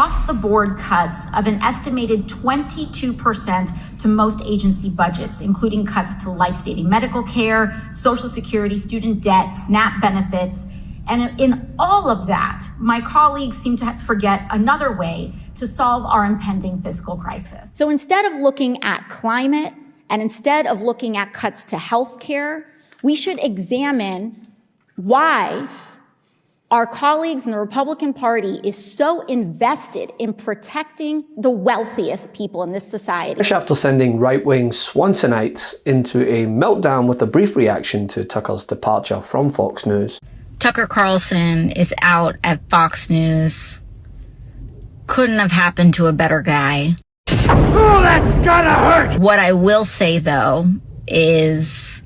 across-the-board cuts of an estimated 22% to most agency budgets, including cuts to life-saving medical care, Social Security, student debt, SNAP benefits. And in all of that, my colleagues seem to forget another way to solve our impending fiscal crisis. So instead of looking at climate and instead of looking at cuts to health care, we should examine why our colleagues in the Republican Party is so invested in protecting the wealthiest people in this society. After sending right-wing Swansonites into a meltdown with a brief reaction to Tucker's departure from Fox News. Tucker Carlson is out at Fox News. Couldn't have happened to a better guy. Oh, that's gonna hurt! What I will say, though, is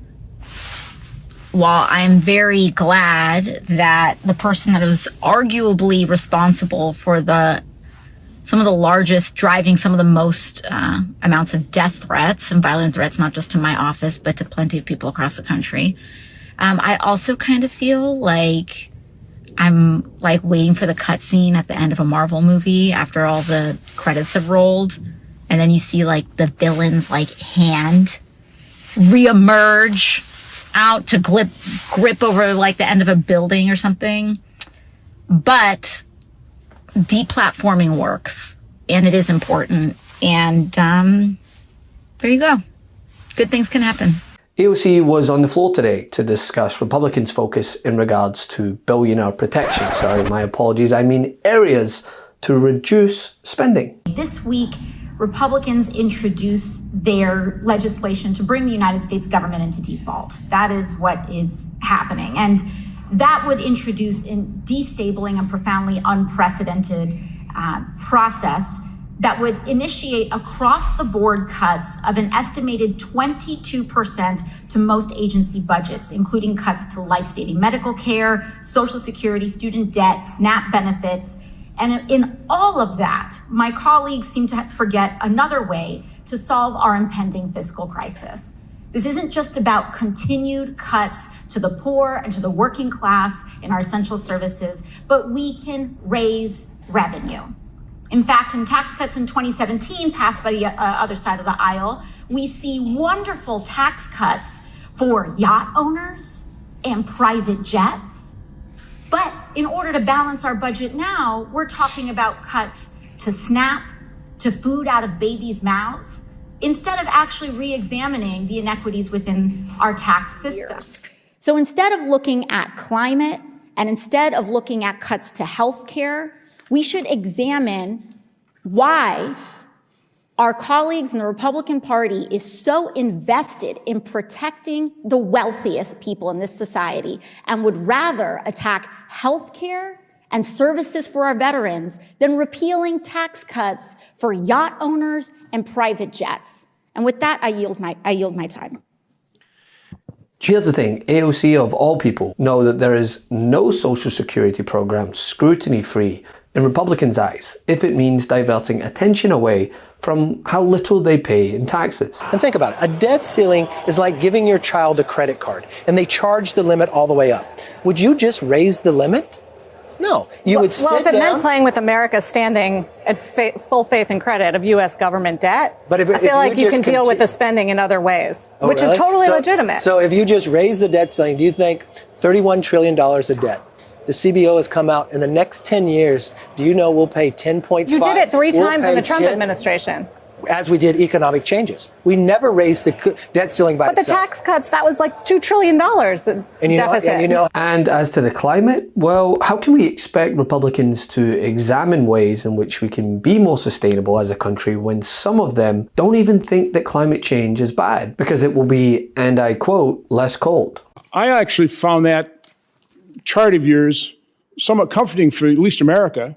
while I'm very glad that the person that was arguably responsible for some of the largest, driving some of the most amounts of death threats and violent threats, not just to my office, but to plenty of people across the country, I also kind of feel like I'm like waiting for the cutscene at the end of a Marvel movie after all the credits have rolled. And then you see like the villain's like hand reemerge out to grip over like the end of a building or something. But deplatforming works, and it is important. And there you go. Good things can happen. AOC was on the floor today to discuss Republicans' focus in regards to billionaire protection. Sorry, my apologies. I mean areas to reduce spending. This week, Republicans introduced their legislation to bring the United States government into default. That is what is happening. And that would introduce a destabling and profoundly unprecedented process that would initiate across-the-board cuts of an estimated 22% to most agency budgets, including cuts to life-saving medical care, Social Security, student debt, SNAP benefits. And in all of that, my colleagues seem to forget another way to solve our impending fiscal crisis. This isn't just about continued cuts to the poor and to the working class in our essential services, but we can raise revenue. In fact, in tax cuts in 2017 passed by the other side of the aisle, we see wonderful tax cuts for yacht owners and private jets. But in order to balance our budget now, we're talking about cuts to SNAP, to food out of babies' mouths, instead of actually re-examining the inequities within our tax system. So instead of looking at climate and instead of looking at cuts to health care, we should examine why our colleagues in the Republican Party is so invested in protecting the wealthiest people in this society and would rather attack health care and services for our veterans than repealing tax cuts for yacht owners and private jets. And with that, I yield my time. Here's the thing, AOC of all people know that there is no Social Security program scrutiny-free in Republicans' eyes if it means diverting attention away from how little they pay in taxes. And think about it, a debt ceiling is like giving your child a credit card and they charge the limit all the way up. Would you just raise the limit? No, you would sit down. Well, if it meant playing with America's standing at full faith and credit of U.S. government debt, I feel like you can deal with the spending in other ways, which is totally legitimate. So if you just raise the debt ceiling, do you think $31 trillion of debt? The CBO has come out in the next 10 years. Do you know we'll pay 10.5? You did it 3 times in the Trump administration. As we did economic changes. We never raised the debt ceiling by itself. But the tax cuts, that was like $2 trillion deficit. And as to the climate, well, how can we expect Republicans to examine ways in which we can be more sustainable as a country when some of them don't even think that climate change is bad? Because it will be, and I quote, less cold. I actually found that chart of yours somewhat comforting for at least America.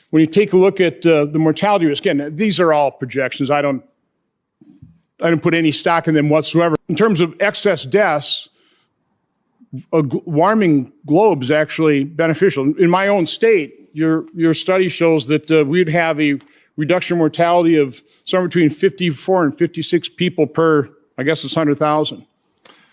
When you take a look at the mortality risk, again, these are all projections. I don't put any stock in them whatsoever. In terms of excess deaths, a warming globe is actually beneficial. In my own state, your study shows that we'd have a reduction in mortality of somewhere between 54 and 56 people per, I guess it's 100,000.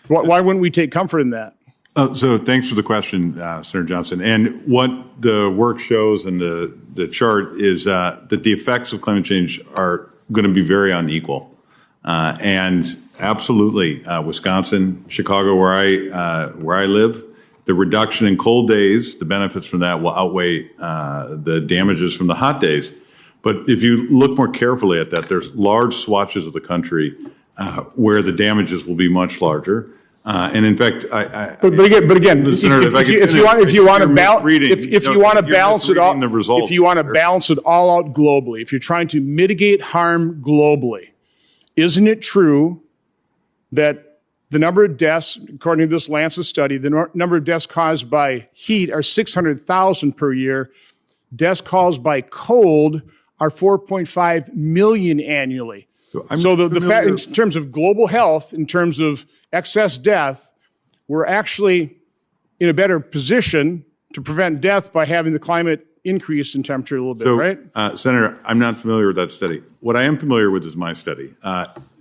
Why wouldn't we take comfort in that? So thanks for the question, Senator Johnson. And what the work shows and the chart is that the effects of climate change are going to be very unequal. And absolutely, Wisconsin, Chicago, where I live, the reduction in cold days, the benefits from that will outweigh the damages from the hot days. But if you look more carefully at that, there's large swatches of the country where the damages will be much larger. And in fact, but again, if you want to balance it all out globally, if you're trying to mitigate harm globally, isn't it true that the number of deaths, according to this Lancet study, the number of deaths caused by heat are 600,000 per year. Deaths caused by cold are 4.5 million annually. So the fact, in terms of global health, in terms of excess death, we're actually in a better position to prevent death by having the climate increase in temperature a little bit, right? Senator, I'm not familiar with that study. What I am familiar with is my study.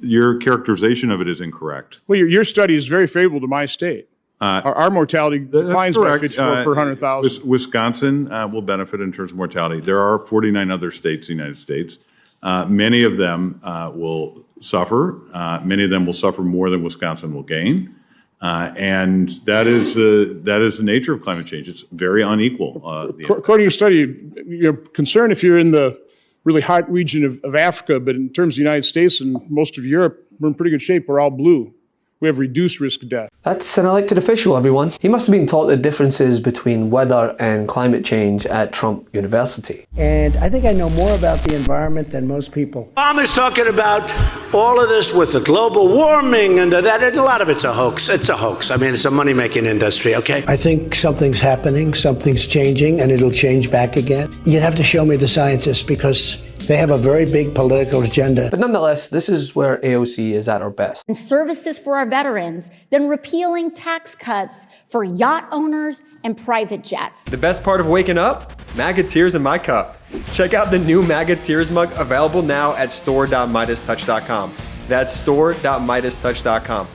Your characterization of it is incorrect. Well, your study is very favorable to my state. Our mortality declines by 54 per 100,000. Wisconsin will benefit in terms of mortality. There are 49 other states in the United States. Many of them will suffer. Many of them will suffer more than Wisconsin will gain. And that is the nature of climate change. It's very unequal. According to your study, you're concerned if you're in the really hot region of Africa, but in terms of the United States and most of Europe, we're in pretty good shape. We're all blue. We have reduced risk of death. That's an elected official, everyone. He must have been taught the differences between weather and climate change at Trump University. And I think I know more about the environment than most people. Obama's talking about all of this with the global warming and that, and a lot of it's a hoax. It's a hoax. I mean, it's a money-making industry, okay? I think something's happening, something's changing, and it'll change back again. You'd have to show me the scientists because they have a very big political agenda. But nonetheless, this is where AOC is at her best. And services for our veterans, then repealing tax cuts for yacht owners and private jets. The best part of waking up? MAGA tears in my cup. Check out the new MAGA tears mug available now at store.MeidasTouch.com. That's store.MeidasTouch.com.